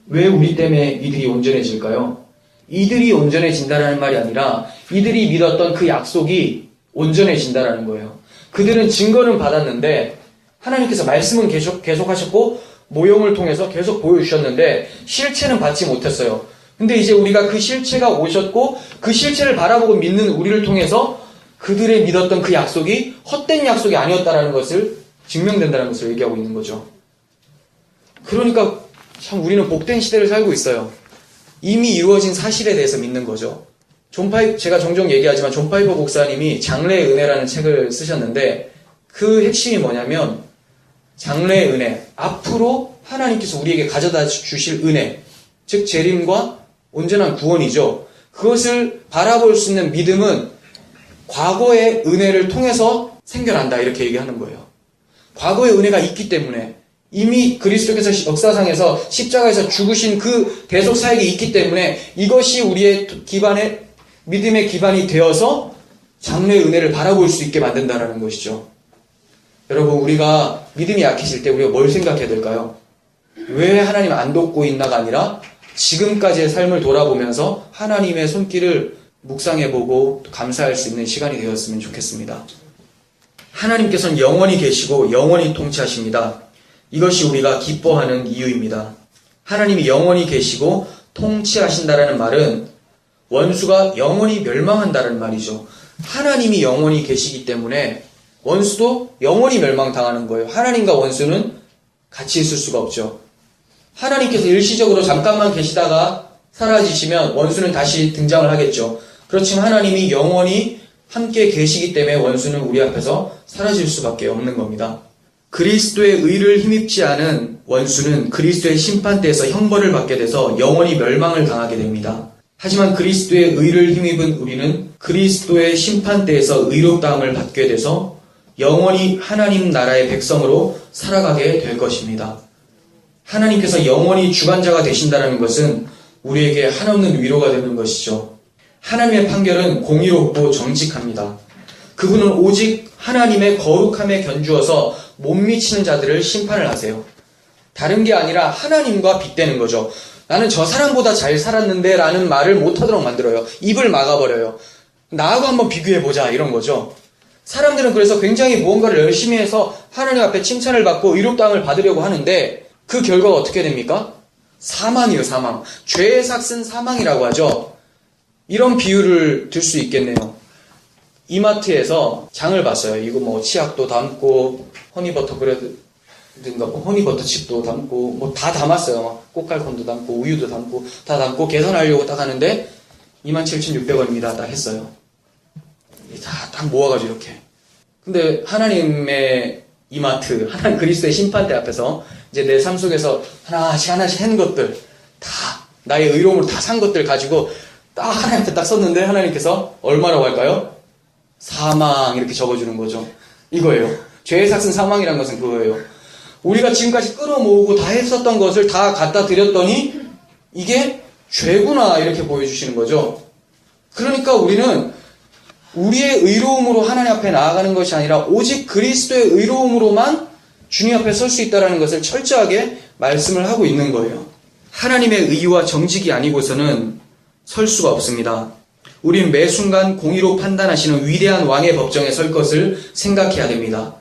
왜 우리 때문에 이들이 온전해질까요? 이들이 온전해진다는 말이 아니라 이들이 믿었던 그 약속이 온전해진다는 거예요. 그들은 증거는 받았는데 하나님께서 말씀은 계속하셨고 모형을 통해서 계속 보여주셨는데 실체는 받지 못했어요. 근데 이제 우리가 그 실체가 오셨고 그 실체를 바라보고 믿는 우리를 통해서 그들의 믿었던 그 약속이 헛된 약속이 아니었다는 것을 증명된다는 것을 얘기하고 있는 거죠. 그러니까 참 우리는 복된 시대를 살고 있어요. 이미 이루어진 사실에 대해서 믿는 거죠. 제가 종종 얘기하지만 존 파이퍼 목사님이 장래의 은혜라는 책을 쓰셨는데 그 핵심이 뭐냐면 장래의 은혜, 앞으로 하나님께서 우리에게 가져다 주실 은혜, 즉 재림과 온전한 구원이죠. 그것을 바라볼 수 있는 믿음은 과거의 은혜를 통해서 생겨난다, 이렇게 얘기하는 거예요. 과거의 은혜가 있기 때문에, 이미 그리스도께서 역사상에서 십자가에서 죽으신 그 대속 사역이 있기 때문에 이것이 우리의 기반의 믿음의 기반이 되어서 장래의 은혜를 바라볼 수 있게 만든다는 것이죠. 여러분, 우리가 믿음이 약해질 때 우리가 뭘 생각해야 될까요? 왜 하나님 안 돕고 있나가 아니라 지금까지의 삶을 돌아보면서 하나님의 손길을 묵상해보고 감사할 수 있는 시간이 되었으면 좋겠습니다. 하나님께서는 영원히 계시고 영원히 통치하십니다. 이것이 우리가 기뻐하는 이유입니다. 하나님이 영원히 계시고 통치하신다라는 말은 원수가 영원히 멸망한다는 말이죠. 하나님이 영원히 계시기 때문에 원수도 영원히 멸망당하는 거예요. 하나님과 원수는 같이 있을 수가 없죠. 하나님께서 일시적으로 잠깐만 계시다가 사라지시면 원수는 다시 등장을 하겠죠. 그렇지만 하나님이 영원히 함께 계시기 때문에 원수는 우리 앞에서 사라질 수밖에 없는 겁니다. 그리스도의 의를 힘입지 않은 원수는 그리스도의 심판대에서 형벌을 받게 돼서 영원히 멸망을 당하게 됩니다. 하지만 그리스도의 의를 힘입은 우리는 그리스도의 심판대에서 의롭다함을 받게 돼서 영원히 하나님 나라의 백성으로 살아가게 될 것입니다. 하나님께서 영원히 주관자가 되신다는 것은 우리에게 한없는 위로가 되는 것이죠. 하나님의 판결은 공의롭고 정직합니다. 그분은 오직 하나님의 거룩함에 견주어서 못 미치는 자들을 심판을 하세요. 다른 게 아니라 하나님과 빗대는 거죠. 나는 저 사람보다 잘 살았는데 라는 말을 못하도록 만들어요. 입을 막아버려요. 나하고 한번 비교해보자, 이런 거죠. 사람들은 그래서 굉장히 무언가를 열심히 해서 하나님 앞에 칭찬을 받고 의롭다함을 받으려고 하는데 그 결과가 어떻게 됩니까? 사망이에요, 사망. 죄의 삭은 사망이라고 하죠. 이런 비유를 들 수 있겠네요. 이마트에서 장을 봤어요. 이거 뭐 치약도 담고 허니버터 브레드인가 뭐 허니버터 칩도 담고 뭐 다 담았어요. 막 꽃갈콘도 담고 우유도 담고 다 담고 계산하려고 딱 하는데 27,600원입니다. 딱 했어요. 다 딱 모아가지고 이렇게. 근데 하나님의 이마트, 하나님 그리스도의 심판대 앞에서 이제 내 삶 속에서 하나씩 한 것들 다 나의 의로움으로 다 산 것들 가지고 딱 하나님한테 딱 썼는데 하나님께서 얼마라고 할까요? 사망 이렇게 적어주는 거죠. 이거예요. 죄의 삭은 사망이라는 것은 그거예요. 우리가 지금까지 끌어모으고 다 했었던 것을 다 갖다 드렸더니 이게 죄구나 이렇게 보여주시는 거죠. 그러니까 우리는 우리의 의로움으로 하나님 앞에 나아가는 것이 아니라 오직 그리스도의 의로움으로만 주님 앞에 설 수 있다는 것을 철저하게 말씀을 하고 있는 거예요. 하나님의 의와 정직이 아니고서는 설 수가 없습니다. 우리는 매 순간 공의로 판단하시는 위대한 왕의 법정에 설 것을 생각해야 됩니다.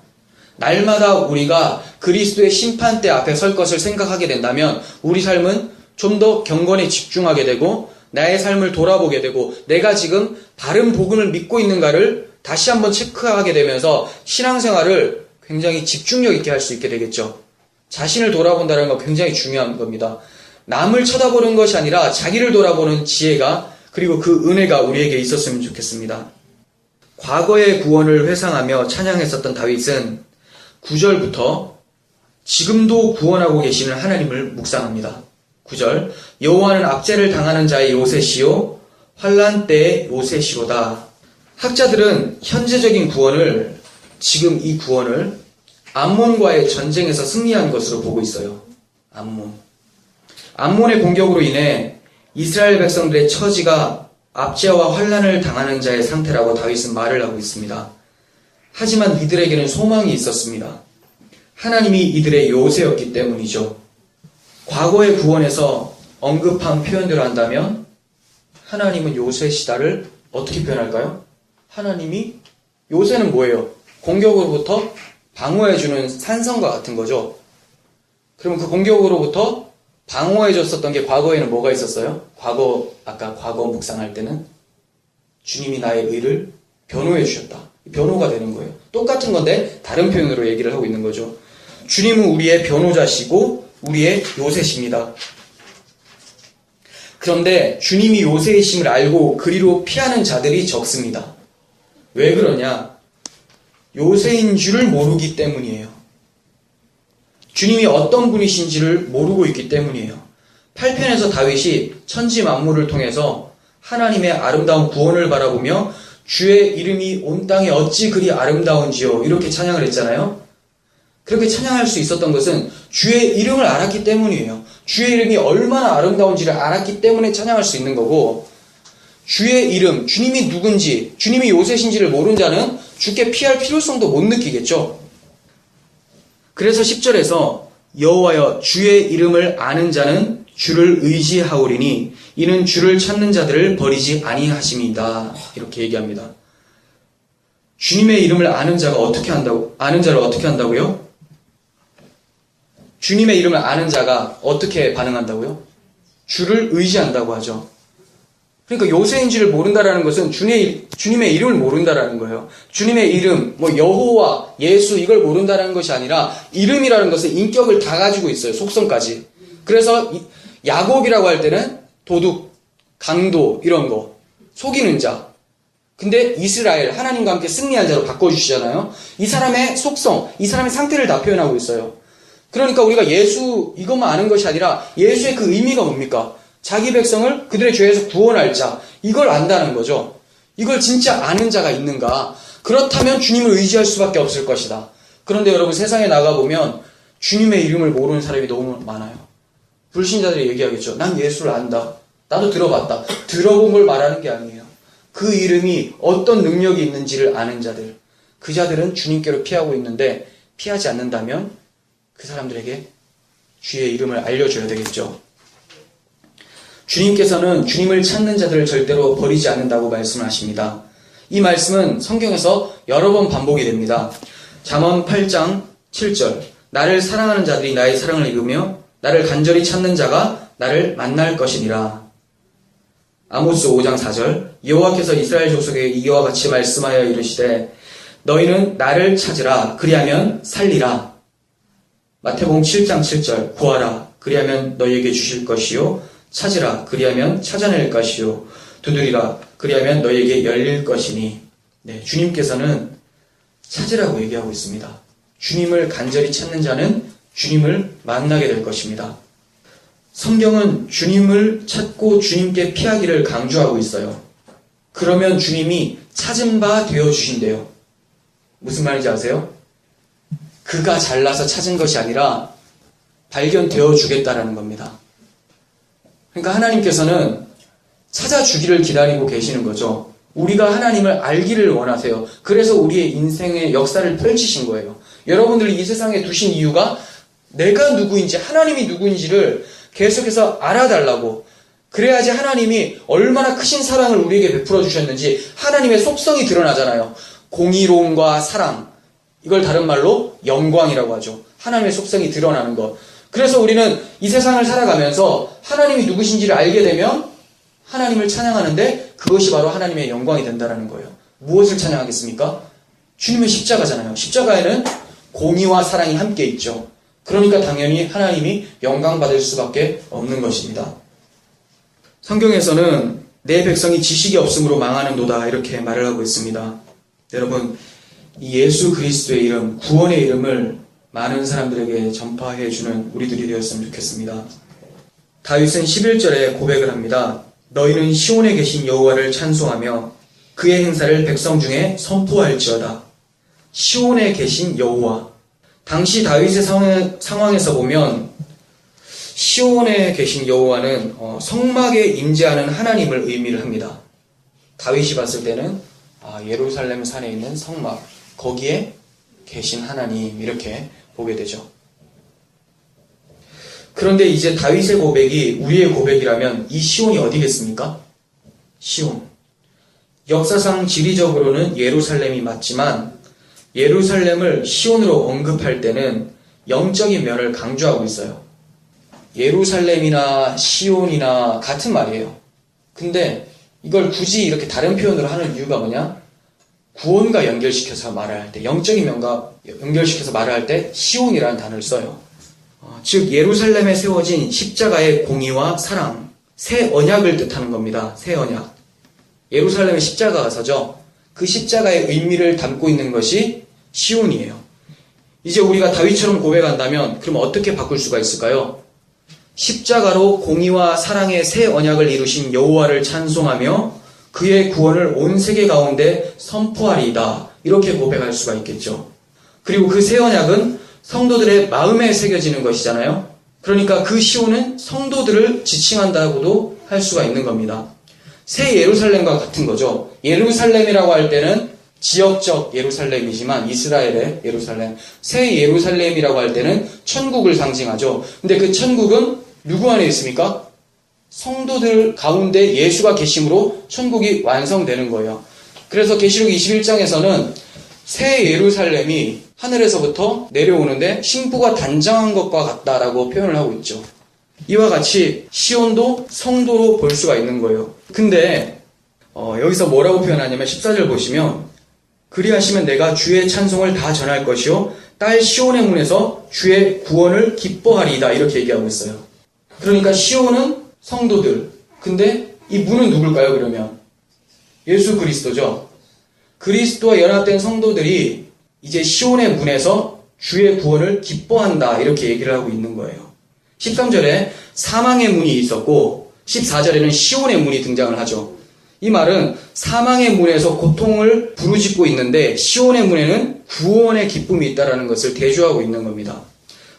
날마다 우리가 그리스도의 심판대 앞에 설 것을 생각하게 된다면 우리 삶은 좀 더 경건에 집중하게 되고 나의 삶을 돌아보게 되고 내가 지금 바른 복음을 믿고 있는가를 다시 한번 체크하게 되면서 신앙생활을 굉장히 집중력 있게 할 수 있게 되겠죠. 자신을 돌아본다는 건 굉장히 중요한 겁니다. 남을 쳐다보는 것이 아니라 자기를 돌아보는 지혜가 그리고 그 은혜가 우리에게 있었으면 좋겠습니다. 과거의 구원을 회상하며 찬양했었던 다윗은 9절부터 지금도 구원하고 계시는 하나님을 묵상합니다. 9절 여호와는 압제를 당하는 자의 요새시요 환난 때의 요새시로다. 학자들은 현재적인 구원을 지금 이 구원을 암몬과의 전쟁에서 승리한 것으로 보고 있어요. 암몬의 공격으로 인해 이스라엘 백성들의 처지가 압제와 환난을 당하는 자의 상태라고 다윗은 말을 하고 있습니다. 하지만 이들에게는 소망이 있었습니다. 하나님이 이들의 요새였기 때문이죠. 과거의 구원에서 언급한 표현대로 한다면 하나님은 요새시다를 어떻게 표현할까요? 하나님이 요새는 뭐예요? 공격으로부터 방어해주는 산성과 같은 거죠. 그러면 그 공격으로부터 방어해줬었던 게 과거에는 뭐가 있었어요? 아까 과거 묵상할 때는 주님이 나의 의를 변호해 주셨다. 변호가 되는 거예요. 똑같은 건데 다른 표현으로 얘기를 하고 있는 거죠. 주님은 우리의 변호자시고 우리의 요새십니다. 그런데 주님이 요새이심을 알고 그리로 피하는 자들이 적습니다. 왜 그러냐? 요새인 줄을 모르기 때문이에요. 주님이 어떤 분이신지를 모르고 있기 때문이에요. 8편에서 다윗이 천지 만물을 통해서 하나님의 아름다운 구원을 바라보며 주의 이름이 온 땅에 어찌 그리 아름다운지요 이렇게 찬양을 했잖아요. 그렇게 찬양할 수 있었던 것은 주의 이름을 알았기 때문이에요. 주의 이름이 얼마나 아름다운지를 알았기 때문에 찬양할 수 있는 거고, 주의 이름, 주님이 누군지, 주님이 요새신지를 모르는 자는 주께 피할 필요성도 못 느끼겠죠. 그래서 10절에서 여호와여 주의 이름을 아는 자는 주를 의지하오리니 이는 주를 찾는 자들을 버리지 아니하심이다. 이렇게 얘기합니다. 주님의 이름을 아는 자를 어떻게 한다고요? 주님의 이름을 아는 자가 어떻게 반응한다고요? 주를 의지한다고 하죠. 그러니까 요새인지를 모른다라는 것은 주님의 이름을 모른다라는 거예요. 주님의 이름, 여호와, 예수 이걸 모른다라는 것이 아니라 이름이라는 것은 인격을 다 가지고 있어요. 속성까지. 그래서 야곱이라고 할 때는 도둑, 강도 이런 거, 속이는 자. 근데 이스라엘, 하나님과 함께 승리한 자로 바꿔주시잖아요. 이 사람의 속성, 이 사람의 상태를 다 표현하고 있어요. 그러니까 우리가 예수 이것만 아는 것이 아니라 예수의 그 의미가 뭡니까? 자기 백성을 그들의 죄에서 구원할 자, 이걸 안다는 거죠. 이걸 진짜 아는 자가 있는가? 그렇다면 주님을 의지할 수밖에 없을 것이다. 그런데 여러분 세상에 나가보면 주님의 이름을 모르는 사람이 너무 많아요. 불신자들이 얘기하겠죠. 난 예수를 안다. 나도 들어봤다. 들어본 걸 말하는 게 아니에요. 그 이름이 어떤 능력이 있는지를 아는 자들. 그 자들은 주님께로 피하고 있는데 피하지 않는다면 그 사람들에게 주의 이름을 알려줘야 되겠죠. 주님께서는 주님을 찾는 자들을 절대로 버리지 않는다고 말씀하십니다. 이 말씀은 성경에서 여러 번 반복이 됩니다. 잠언 8장 7절 나를 사랑하는 자들이 나의 사랑을 입으며 나를 간절히 찾는 자가 나를 만날 것이니라. 아모스 5장 4절 여호와께서 이스라엘 족속에게 이와 같이 말씀하여 이르시되 너희는 나를 찾으라 그리하면 살리라. 마태복음 7장 7절 구하라 그리하면 너희에게 주실 것이요 찾으라 그리하면 찾아낼 것이요 두드리라 그리하면 너희에게 열릴 것이니. 네, 주님께서는 찾으라고 얘기하고 있습니다. 주님을 간절히 찾는 자는 주님을 만나게 될 것입니다. 성경은 주님을 찾고 주님께 피하기를 강조하고 있어요. 그러면 주님이 찾은 바 되어주신대요. 무슨 말인지 아세요? 그가 잘나서 찾은 것이 아니라 발견되어 주겠다라는 겁니다. 그러니까 하나님께서는 찾아주기를 기다리고 계시는 거죠. 우리가 하나님을 알기를 원하세요. 그래서 우리의 인생의 역사를 펼치신 거예요. 여러분들이 이 세상에 두신 이유가 내가 누구인지 하나님이 누구인지를 계속해서 알아달라고. 그래야지 하나님이 얼마나 크신 사랑을 우리에게 베풀어 주셨는지 하나님의 속성이 드러나잖아요. 공의로움과 사랑, 이걸 다른 말로 영광이라고 하죠. 하나님의 속성이 드러나는 것. 그래서 우리는 이 세상을 살아가면서 하나님이 누구신지를 알게 되면 하나님을 찬양하는데 그것이 바로 하나님의 영광이 된다는 거예요. 무엇을 찬양하겠습니까? 주님의 십자가잖아요. 십자가에는 공의와 사랑이 함께 있죠. 그러니까 당연히 하나님이 영광 받을 수밖에 없는 것입니다. 성경에서는 내 백성이 지식이 없으므로 망하는도다 이렇게 말을 하고 있습니다. 여러분, 이 예수 그리스도의 이름, 구원의 이름을 많은 사람들에게 전파해주는 우리들이 되었으면 좋겠습니다. 다윗은 11절에 고백을 합니다. 너희는 시온에 계신 여호와를 찬송하며 그의 행사를 백성 중에 선포할지어다. 시온에 계신 여호와. 당시 다윗의 상황에서 보면 시온에 계신 여호와는 성막에 임재하는 하나님을 의미를 합니다. 다윗이 봤을 때는 예루살렘 산에 있는 성막, 거기에 계신 하나님, 이렇게 보게 되죠. 그런데 이제 다윗의 고백이 우리의 고백이라면 이 시온이 어디겠습니까? 시온. 역사상 지리적으로는 예루살렘이 맞지만 예루살렘을 시온으로 언급할 때는 영적인 면을 강조하고 있어요. 예루살렘이나 시온이나 같은 말이에요. 근데 이걸 굳이 이렇게 다른 표현으로 하는 이유가 뭐냐? 구원과 연결시켜서 말을 할 때, 영적인 면과 연결시켜서 말을 할 때 시온이라는 단어를 써요. 즉 예루살렘에 세워진 십자가의 공의와 사랑, 새 언약을 뜻하는 겁니다. 새 언약. 예루살렘의 십자가가 서죠. 그 십자가의 의미를 담고 있는 것이 시온이에요. 이제 우리가 다윗처럼 고백한다면 그럼 어떻게 바꿀 수가 있을까요? 십자가로 공의와 사랑의 새 언약을 이루신 여호와를 찬송하며 그의 구원을 온 세계 가운데 선포하리이다. 이렇게 고백할 수가 있겠죠. 그리고 그 새 언약은 성도들의 마음에 새겨지는 것이잖아요. 그러니까 그 시온은 성도들을 지칭한다고도 할 수가 있는 겁니다. 새 예루살렘과 같은 거죠. 예루살렘이라고 할 때는 지역적 예루살렘이지만 이스라엘의 예루살렘, 새 예루살렘이라고 할 때는 천국을 상징하죠. 근데 그 천국은 누구 안에 있습니까? 성도들 가운데 예수가 계심으로 천국이 완성되는 거예요. 그래서 계시록 21장에서는 새 예루살렘이 하늘에서부터 내려오는데 신부가 단장한 것과 같다라고 표현을 하고 있죠. 이와 같이 시온도 성도로 볼 수가 있는 거예요. 근데 여기서 뭐라고 표현하냐면 14절 보시면 그리하시면 내가 주의 찬송을 다 전할 것이요 딸 시온의 문에서 주의 구원을 기뻐하리이다. 이렇게 얘기하고 있어요. 그러니까 시온은 성도들. 근데 이 문은 누굴까요, 그러면? 예수 그리스도죠. 그리스도와 연합된 성도들이 이제 시온의 문에서 주의 구원을 기뻐한다. 이렇게 얘기를 하고 있는 거예요. 13절에 사망의 문이 있었고 14절에는 시온의 문이 등장을 하죠. 이 말은 사망의 문에서 고통을 부르짖고 있는데 시온의 문에는 구원의 기쁨이 있다는 것을 대조하고 있는 겁니다.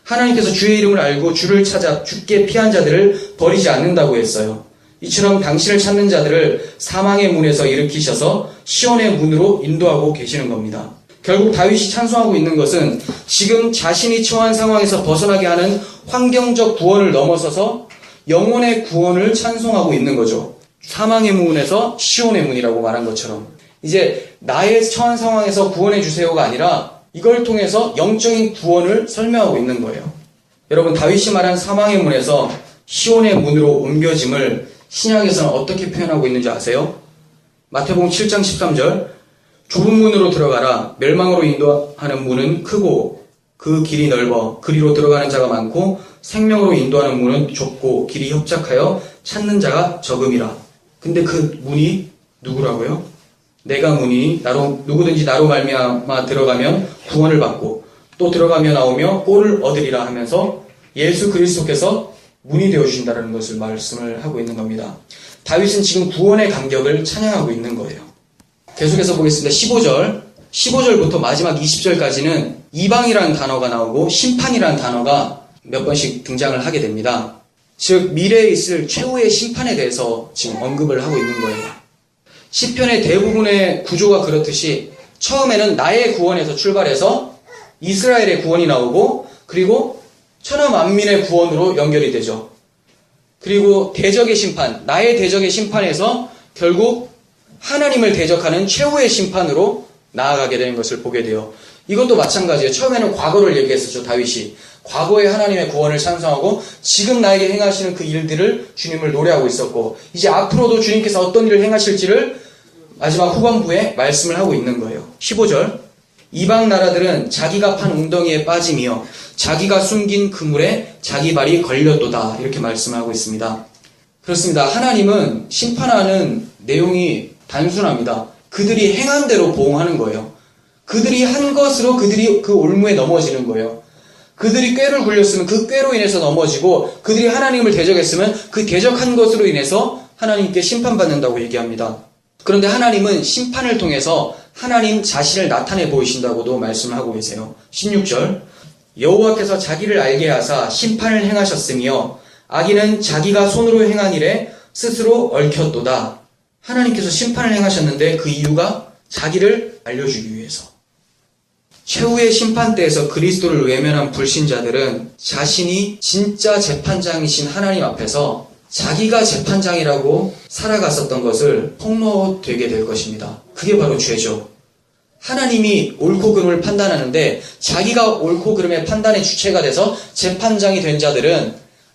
하나님께서 주의 이름을 알고 주를 찾아 주께 피한 자들을 버리지 않는다고 했어요. 이처럼 당신을 찾는 자들을 사망의 문에서 일으키셔서 시온의 문으로 인도하고 계시는 겁니다. 결국 다윗이 찬송하고 있는 것은 지금 자신이 처한 상황에서 벗어나게 하는 환경적 구원을 넘어서서 영혼의 구원을 찬송하고 있는 거죠. 사망의 문에서 시온의 문이라고 말한 것처럼 이제 나의 처한 상황에서 구원해 주세요가 아니라 이걸 통해서 영적인 구원을 설명하고 있는 거예요. 여러분, 다윗이 말한 사망의 문에서 시온의 문으로 옮겨짐을 신약에서는 어떻게 표현하고 있는지 아세요? 마태복음 7장 13절 좁은 문으로 들어가라. 멸망으로 인도하는 문은 크고 그 길이 넓어 그리로 들어가는 자가 많고 생명으로 인도하는 문은 좁고 길이 협착하여 찾는 자가 적음이라. 근데 그 문이 누구라고요? 내가 문이 누구든지 나로 말미암아 들어가면 구원을 받고 또 들어가며 나오며 꼴을 얻으리라 하면서 예수 그리스도께서 문이 되어주신다는 것을 말씀을 하고 있는 겁니다. 다윗은 지금 구원의 감격을 찬양하고 있는 거예요. 계속해서 보겠습니다. 15절부터 마지막 20절까지는 이방이라는 단어가 나오고 심판이라는 단어가 몇 번씩 등장을 하게 됩니다. 즉 미래에 있을 최후의 심판에 대해서 지금 언급을 하고 있는 거예요. 시편의 대부분의 구조가 그렇듯이 처음에는 나의 구원에서 출발해서 이스라엘의 구원이 나오고 그리고 천하 만민의 구원으로 연결이 되죠. 그리고 대적의 심판, 나의 대적의 심판에서 결국 하나님을 대적하는 최후의 심판으로 나아가게 되는 것을 보게 돼요. 이것도 마찬가지예요. 처음에는 과거를 얘기했었죠, 다윗이. 과거의 하나님의 구원을 찬송하고 지금 나에게 행하시는 그 일들을 주님을 노래하고 있었고 이제 앞으로도 주님께서 어떤 일을 행하실지를 마지막 후반부에 말씀을 하고 있는 거예요. 15절 이방 나라들은 자기가 판 웅덩이에 빠짐이요 자기가 숨긴 그물에 자기 발이 걸렸도다. 이렇게 말씀하고 있습니다. 그렇습니다. 하나님은 심판하는 내용이 단순합니다. 그들이 행한 대로 보응하는 거예요. 그들이 한 것으로 그들이 그 올무에 넘어지는 거예요. 그들이 꾀를 굴렸으면 그 꾀로 인해서 넘어지고 그들이 하나님을 대적했으면 그 대적한 것으로 인해서 하나님께 심판받는다고 얘기합니다. 그런데 하나님은 심판을 통해서 하나님 자신을 나타내 보이신다고도 말씀을 하고 계세요. 16절 여호와께서 자기를 알게 하사 심판을 행하셨으며 악인은 자기가 손으로 행한 일에 스스로 얽혔도다. 하나님께서 심판을 행하셨는데 그 이유가 자기를 알려주기 위해서. 최후의 심판대에서 그리스도를 외면한 불신자들은 자신이 진짜 재판장이신 하나님 앞에서 자기가 재판장이라고 살아갔었던 것을 폭로되게 될 것입니다. 그게 바로 죄죠. 하나님이 옳고 그름을 판단하는데 자기가 옳고 그름의 판단의 주체가 돼서 재판장이 된 자들은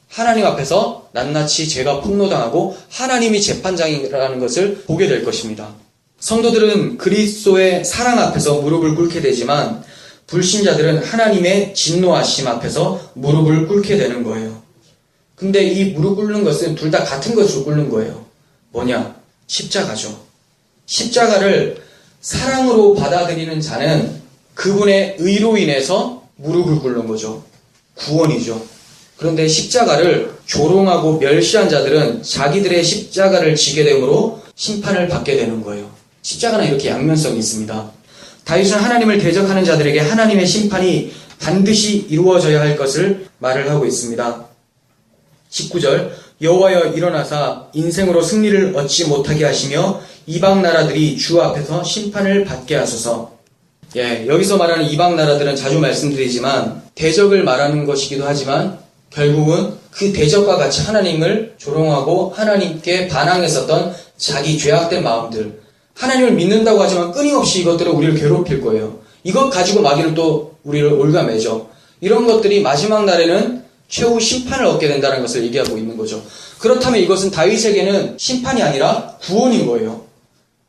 하나님 앞에서 낱낱이 죄가 폭로당하고 하나님이 재판장이라는 것을 보게 될 것입니다. 성도들은 그리스도의 사랑 앞에서 무릎을 꿇게 되지만 불신자들은 하나님의 진노하심 앞에서 무릎을 꿇게 되는 거예요. 근데 이 무릎 꿇는 것은 둘 다 같은 것으로 꿇는 거예요. 뭐냐? 십자가죠. 십자가를 사랑으로 받아들이는 자는 그분의 의로 인해서 무릎을 꿇는 거죠. 구원이죠. 그런데 십자가를 조롱하고 멸시한 자들은 자기들의 십자가를 지게 되므로 심판을 받게 되는 거예요. 십자가는 이렇게 양면성이 있습니다. 다윗은 하나님을 대적하는 자들에게 하나님의 심판이 반드시 이루어져야 할 것을 말을 하고 있습니다. 19절 여호와여 일어나사 인생으로 승리를 얻지 못하게 하시며 이방 나라들이 주 앞에서 심판을 받게 하소서. 여기서 말하는 이방 나라들은 자주 말씀드리지만 대적을 말하는 것이기도 하지만 결국은 그 대적과 같이 하나님을 조롱하고 하나님께 반항했었던 자기 죄악된 마음들, 하나님을 믿는다고 하지만 끊임없이 이것들은 우리를 괴롭힐 거예요. 이것 가지고 마귀는 또 우리를 올가매죠. 이런 것들이 마지막 날에는 최후 심판을 얻게 된다는 것을 얘기하고 있는 거죠. 그렇다면 이것은 다윗에게는 심판이 아니라 구원인 거예요.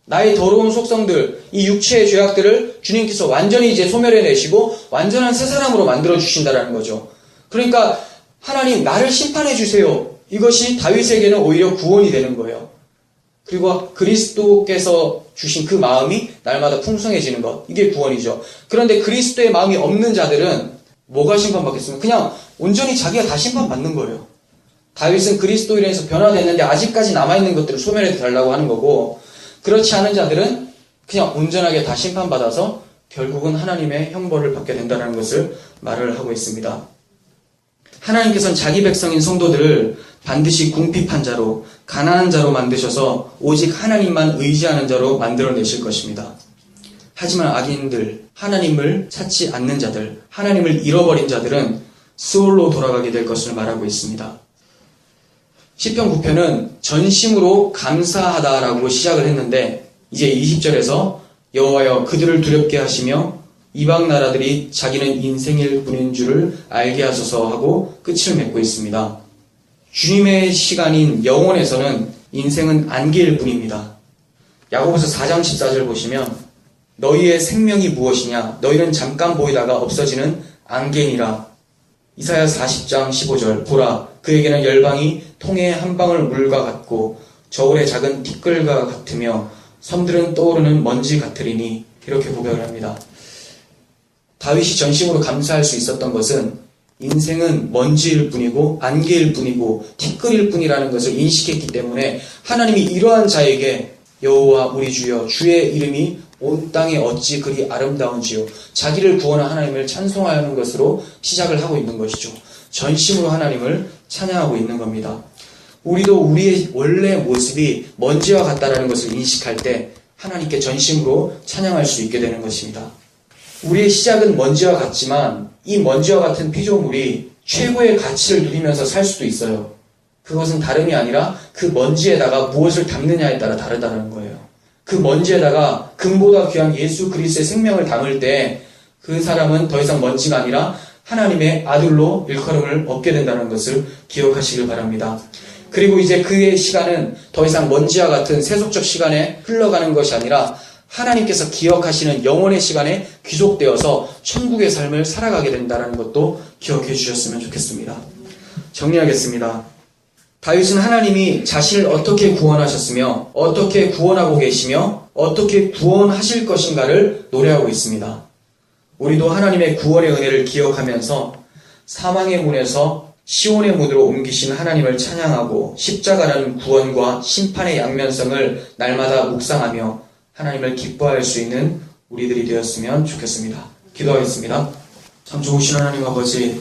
나의 더러운 속성들, 이 육체의 죄악들을 주님께서 완전히 이제 소멸해내시고 완전한 새 사람으로 만들어주신다는 거죠. 그러니까 하나님 나를 심판해 주세요. 이것이 다윗에게는 오히려 구원이 되는 거예요. 그리고 그리스도께서 주신 그 마음이 날마다 풍성해지는 것, 이게 구원이죠. 그런데 그리스도의 마음이 없는 자들은 뭐가 심판받겠습니까? 그냥 온전히 자기가 다 심판받는 거예요. 다윗은 그리스도로 인해서 변화됐는데 아직까지 남아있는 것들을 소멸해 달라고 하는 거고, 그렇지 않은 자들은 그냥 온전하게 다 심판받아서 결국은 하나님의 형벌을 받게 된다는 것을 말을 하고 있습니다. 하나님께서는 자기 백성인 성도들을 반드시 궁핍한 자로, 가난한 자로 만드셔서 오직 하나님만 의지하는 자로 만들어내실 것입니다. 하지만 악인들, 하나님을 찾지 않는 자들, 하나님을 잃어버린 자들은 수월로 돌아가게 될 것을 말하고 있습니다. 시편 9편은 전심으로 감사하다라고 시작을 했는데 이제 20절에서 여호와여 그들을 두렵게 하시며 이방 나라들이 자기는 인생일 뿐인 줄을 알게 하소서 하고 끝을 맺고 있습니다. 주님의 시간인 영원에서는 인생은 안개일 뿐입니다. 야고보서 4장 14절 보시면 너희의 생명이 무엇이냐? 너희는 잠깐 보이다가 없어지는 안개니라. 이사야 40장 15절 보라 그에게는 열방이 통에 한 방울 물과 같고 저울의 작은 티끌과 같으며 섬들은 떠오르는 먼지 같으리니 이렇게 고백을 합니다. 다윗이 전심으로 감사할 수 있었던 것은 인생은 먼지일 뿐이고 안개일 뿐이고 티끌일 뿐이라는 것을 인식했기 때문에 하나님이 이러한 자에게 여호와 우리 주여 주의 이름이 온 땅에 어찌 그리 아름다운지요. 자기를 구원한 하나님을 찬송하는 것으로 시작을 하고 있는 것이죠. 전심으로 하나님을 찬양하고 있는 겁니다. 우리도 우리의 원래 모습이 먼지와 같다라는 것을 인식할 때 하나님께 전심으로 찬양할 수 있게 되는 것입니다. 우리의 시작은 먼지와 같지만 이 먼지와 같은 피조물이 최고의 가치를 누리면서 살 수도 있어요. 그것은 다름이 아니라 그 먼지에다가 무엇을 담느냐에 따라 다르다는 거예요. 그 먼지에다가 금보다 귀한 예수 그리스도의 생명을 담을 때 그 사람은 더 이상 먼지가 아니라 하나님의 아들로 일컬음을 얻게 된다는 것을 기억하시길 바랍니다. 그리고 이제 그의 시간은 더 이상 먼지와 같은 세속적 시간에 흘러가는 것이 아니라 하나님께서 기억하시는 영원의 시간에 귀속되어서 천국의 삶을 살아가게 된다는 것도 기억해 주셨으면 좋겠습니다. 정리하겠습니다. 다윗은 하나님이 자신을 어떻게 구원하셨으며 어떻게 구원하고 계시며 어떻게 구원하실 것인가를 노래하고 있습니다. 우리도 하나님의 구원의 은혜를 기억하면서 사망의 문에서 시온의 문으로 옮기신 하나님을 찬양하고 십자가라는 구원과 심판의 양면성을 날마다 묵상하며 하나님을 기뻐할 수 있는 우리들이 되었으면 좋겠습니다. 기도하겠습니다. 참 좋으신 하나님 아버지,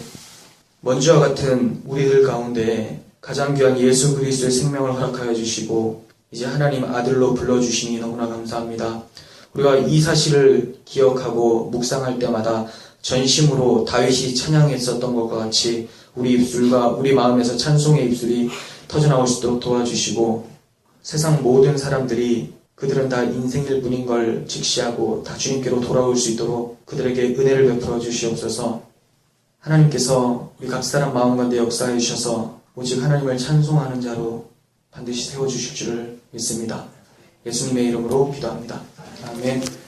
먼지와 같은 우리들 가운데 가장 귀한 예수 그리스도의 생명을 허락하여 주시고 이제 하나님 아들로 불러주시니 너무나 감사합니다. 우리가 이 사실을 기억하고 묵상할 때마다 전심으로 다윗이 찬양했었던 것과 같이 우리 입술과 우리 마음에서 찬송의 입술이 터져나올 수 있도록 도와주시고 세상 모든 사람들이 그들은 다 인생일 뿐인 걸 직시하고 다 주님께로 돌아올 수 있도록 그들에게 은혜를 베풀어 주시옵소서. 하나님께서 우리 각 사람 마음 가운데 역사해 주셔서 오직 하나님을 찬송하는 자로 반드시 세워주실 줄을 믿습니다. 예수님의 이름으로 기도합니다. 아멘.